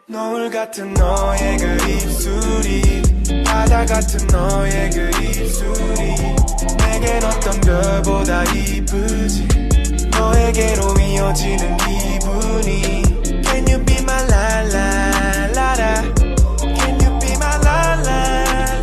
노을 같은 너의 그 입술이 바다 같은 너의 그 입술이 내겐 어떤 별보다 이쁘지 너에게로 이어지는 기분이 Can you be my la la la la Can you be my la la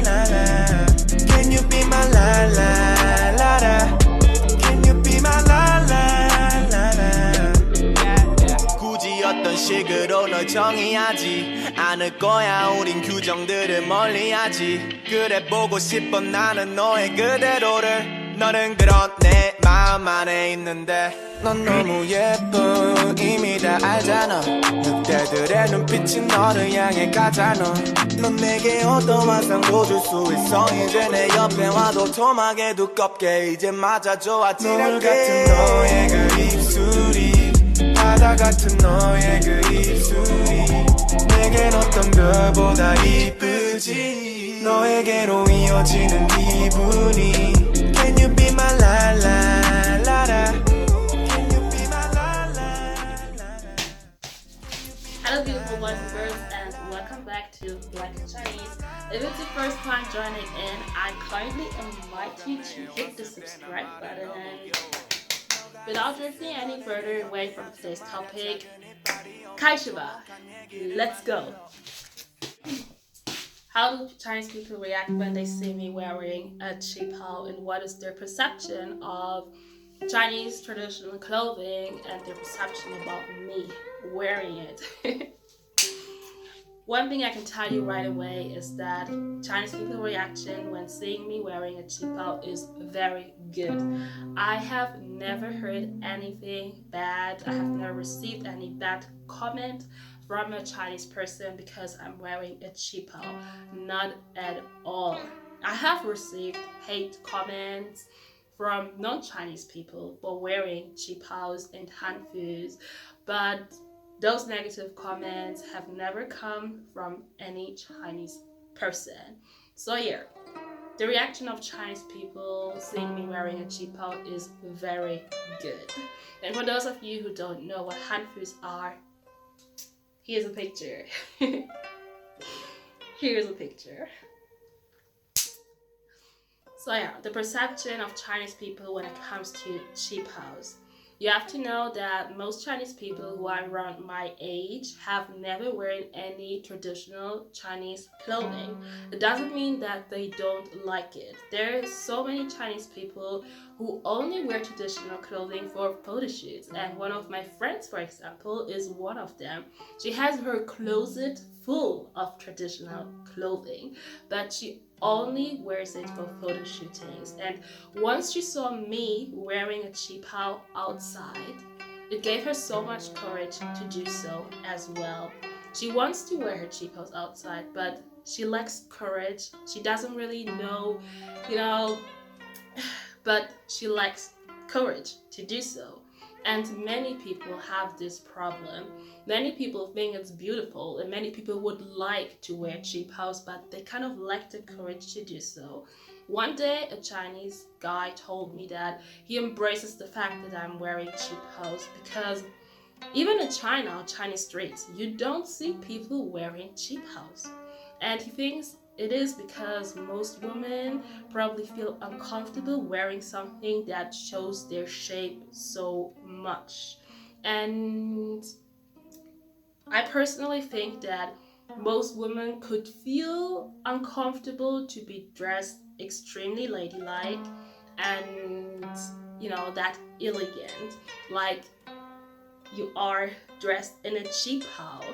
la la Can you be my la la la la Can you be my la la la la 굳이 어떤 식으로 널 정의하지 않을 거야 우린 규정들을 멀리하지 그래 보고 싶어 나는 너의 그대로를 너는 그런 내 마음 안에 있는데 넌 너무 예뻐 이미 다 알잖아 늑대들의 눈빛이 너를 향해 가잖아 넌 내게 어떤 환상도 줄 수 있어 이제 내 옆에 와도 토막에 두껍게 이제 맞아줘 아찔하게 노을 같은 너의 그 입술이 바다 같은 너의 그 입술이 내겐 어떤 별보다 이쁘지 너에게로 이어지는 기분이 Can you be my la la la la Can you be my la la la la Hello beautiful boys and girls and welcome back to Black Chinese. If it's your first time joining in, I kindly invite you to hit the subscribe button and without drifting any further away from today's topic, Qipao, let's go! How do Chinese people react when they see me wearing a Qipao and what is their perception of Chinese traditional clothing and their perception about me wearing it? One thing I can tell you right away is that Chinese people's reaction when seeing me wearing a Qipao is very good. I have never heard anything bad. I have never received any bad comment from a Chinese person because I'm wearing a Qipao. Not at all. I have received hate comments from non-Chinese people for wearing Qipaos and hanfus, but those negative comments have never come from any Chinese person. So yeah, the reaction of Chinese people seeing me wearing a Qipao is very good. And for those of you who don't know what hanfus are, here's a picture. Here's a picture. So yeah, the perception of Chinese people when it comes to Qipaos. You have to know that most Chinese people who are around my age have never worn any traditional Chinese clothing. It doesn't mean that they don't like it. There are so many Chinese people who only wear traditional clothing for photo shoots, and one of my friends, for example, is one of them. She has her closet full of traditional clothing, but she only wears it for photo shootings. And once she saw me wearing a Qipao outside, it gave her so much courage to do so as well. She wants to wear her Qipaos outside, but she lacks courage. She doesn't really know, but she lacks courage to do so. And many people have this problem. Many people think it's beautiful and many people would like to wear Qipaos, but they kind of lack the courage to do so. One day, a Chinese guy told me that he embraces the fact that I'm wearing Qipaos because even in China, Chinese streets, you don't see people wearing Qipaos. And he thinks it is because most women probably feel uncomfortable wearing something that shows their shape so much. And I personally think that most women could feel uncomfortable to be dressed extremely ladylike and, that elegant, like you are dressed in a Qipao.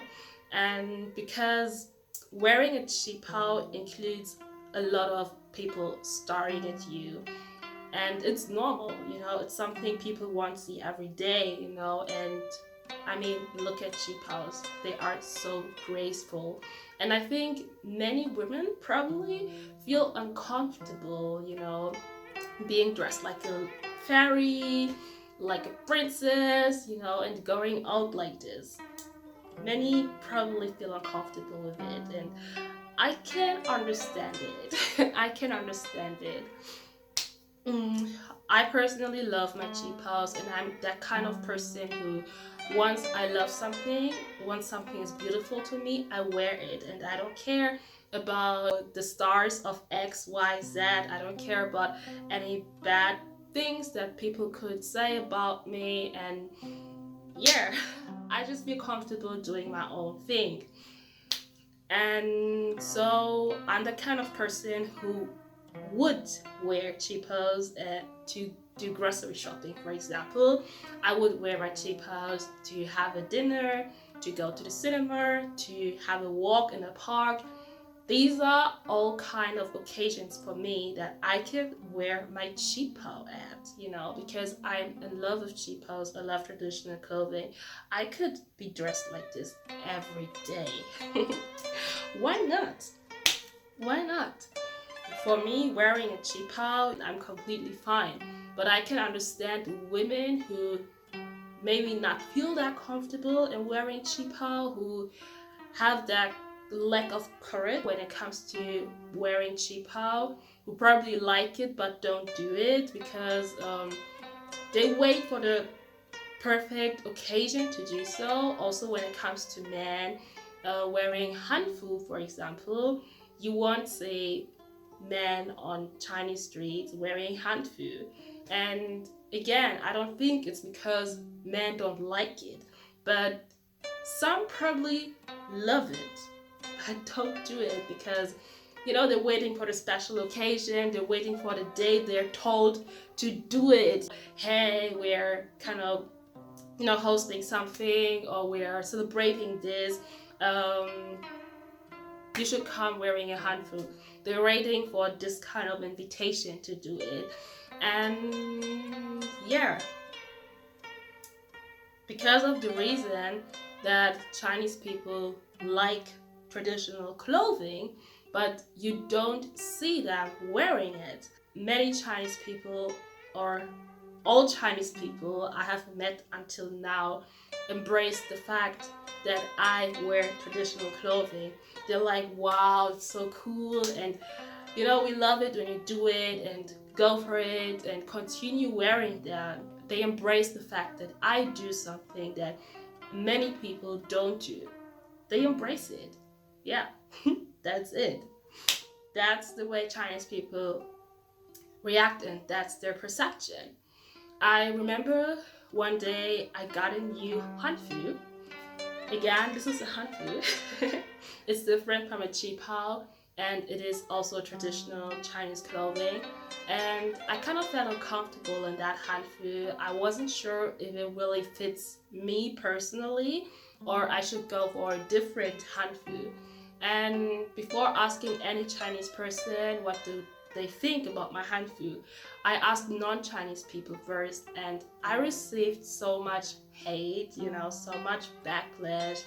And because wearing a Qipao includes a lot of people staring at you, and it's normal, it's something people want to see every day, and I mean, look at Qipaos. They are so graceful. And I think many women probably feel uncomfortable, being dressed like a fairy, like a princess, and going out like this. Many probably feel uncomfortable with it, and I can understand it. I can understand it. Mm, I personally love my Qipaos, and I'm that kind of person who, once I love something, once something is beautiful to me, I wear it, and I don't care about the stars of X, Y, Z. I don't care about any bad things that people could say about me, and yeah, I just feel comfortable doing my own thing. And so I'm the kind of person who would wear cheapos to do grocery shopping, for example. I would wear my cheapos to have a dinner, to go to the cinema, to have a walk in a park. These are all kind of occasions for me that I can wear my cheapo at, because I'm in love with cheapos. I love traditional clothing. I could be dressed like this every day. Why not? Why not? For me, wearing a qipao, I'm completely fine. But I can understand women who maybe not feel that comfortable in wearing qipao, who have that lack of courage when it comes to wearing qipao, who probably like it but don't do it because they wait for the perfect occasion to do so. Also, when it comes to men wearing hanfu, for example, you won't see men on Chinese streets wearing hanfu. And again, I don't think it's because men don't like it, but some probably love it, but don't do it because they're waiting for the special occasion, they're waiting for the day they're told to do it. Hey, we're kind of hosting something, or we are celebrating this, you should come wearing a hanfu. They're waiting for this kind of invitation to do it. And yeah, because of the reason that Chinese people like traditional clothing, but you don't see them wearing it. Many Chinese people, or all Chinese people I have met until now, embrace the fact that I wear traditional clothing. They're like, wow, it's so cool, and we love it when you do it, and go for it and continue wearing them. They embrace the fact that I do something that many people don't do. They embrace it. Yeah, that's it. That's the way Chinese people react, and that's their perception. I remember one day I got a new hanfu. Again, this is a hanfu. It's different from a qipao, and it is also traditional Chinese clothing. And I kind of felt uncomfortable in that hanfu. I wasn't sure if it really fits me personally, or I should go for a different hanfu. And before asking any Chinese person what do they think about my hanfu, I asked non-Chinese people first, and I received so much hate, so much backlash.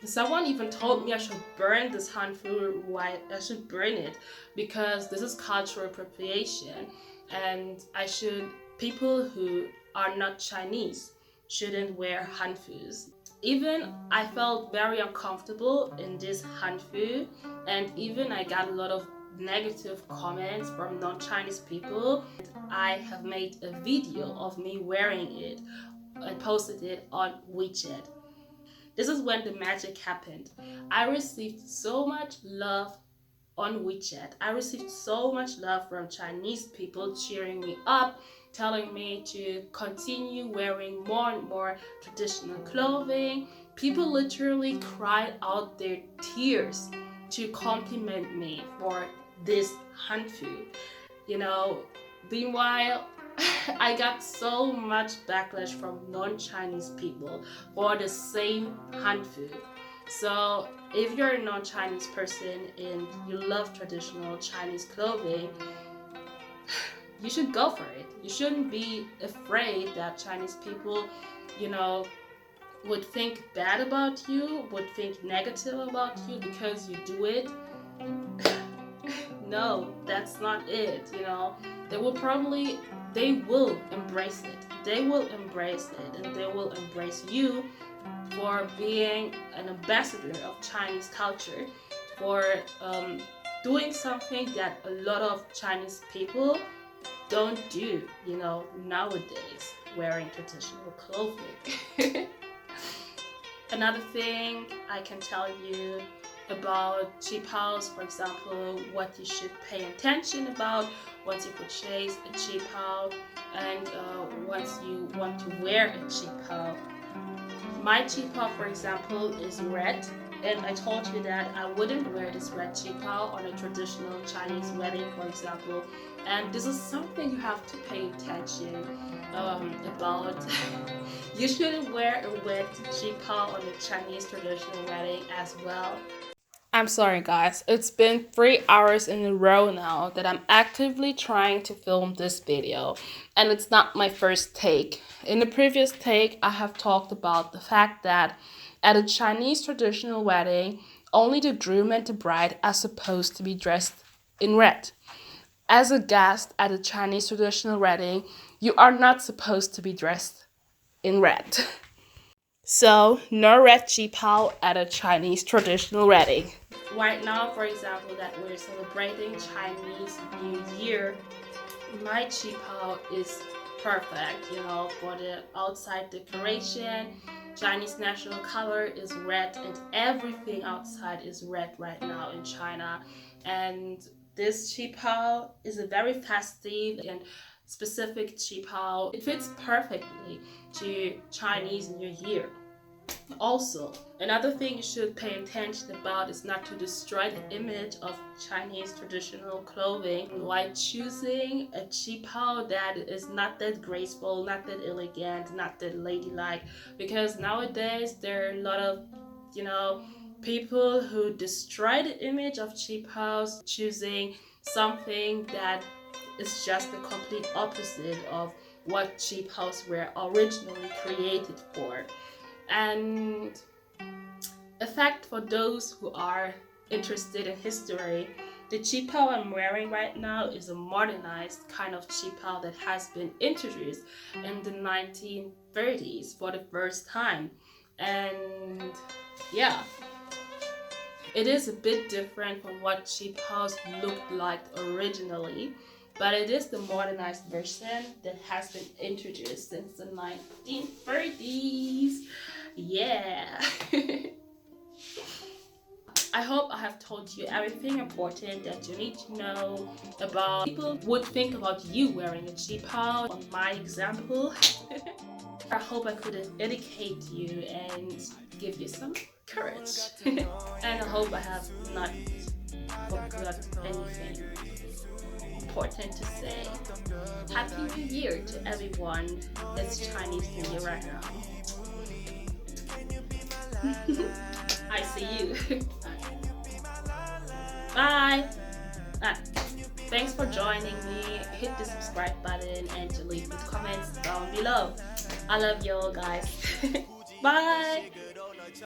Someone even told me I should burn this hanfu. Why I should burn it? Because this is cultural appropriation, and people who are not Chinese shouldn't wear hanfus. Even I felt very uncomfortable in this hanfu, and even I got a lot of negative comments from non-Chinese people. I have made a video of me wearing it and posted it on WeChat. This is when the magic happened. I received so much love on WeChat. I received so much love from Chinese people cheering me up, telling me to continue wearing more and more traditional clothing. People literally cried out their tears to compliment me for this hanfu. Meanwhile, I got so much backlash from non-Chinese people for the same hanfu. So if you're a non-Chinese person and you love traditional Chinese clothing, you should go for it. You shouldn't be afraid that Chinese people, would think bad about you, would think negative about you because you do it. No, that's not it. They will embrace it. They will embrace it, and they will embrace you for being an ambassador of Chinese culture, for doing something that a lot of Chinese people don't do, nowadays, wearing traditional clothing. Another thing I can tell you about Qipaos, for example, what you should pay attention about once you purchase a Qipao and once you want to wear a Qipao. My Qipao, for example, is red, and I told you that I wouldn't wear this red Qipao on a traditional Chinese wedding, for example, and this is something you have to pay attention about. You shouldn't wear a red Qipao on a Chinese traditional wedding as well. I'm sorry guys, it's been 3 hours in a row now that I'm actively trying to film this video, and it's not my first take. In the previous take, I have talked about the fact that at a Chinese traditional wedding, only the groom and the bride are supposed to be dressed in red. As a guest at a Chinese traditional wedding, you are not supposed to be dressed in red. So, no red Qipao at a Chinese traditional wedding. Right now, for example, that we're celebrating Chinese New Year, my Qipao is perfect, for the outside decoration. Chinese national color is red, and everything outside is red right now in China. And this Qipao is a very festive and specific Qipao. It fits perfectly to Chinese New Year. Also, another thing you should pay attention about is not to destroy the image of Chinese traditional clothing while choosing a Qipao that is not that graceful, not that elegant, not that ladylike, because nowadays there are a lot of, people who destroy the image of Qipaos, choosing something that is just the complete opposite of what Qipaos were originally created for. And a fact for those who are interested in history, the Qipao I'm wearing right now is a modernized kind of Qipao that has been introduced in the 1930s for the first time. And yeah, it is a bit different from what Qipaos looked like originally, but it is the modernized version that has been introduced since the 1930s. Yeah. I hope I have told you everything important that you need to know about people would think about you wearing a Qipao on my example. I hope I could educate you and give you some courage. And I hope I have not forgot anything important to say. Happy New Year to everyone. It's Chinese New Year right now. I see you. Bye. Thanks for joining me. Hit the subscribe button and leave the comments down below. I love you all guys. Bye.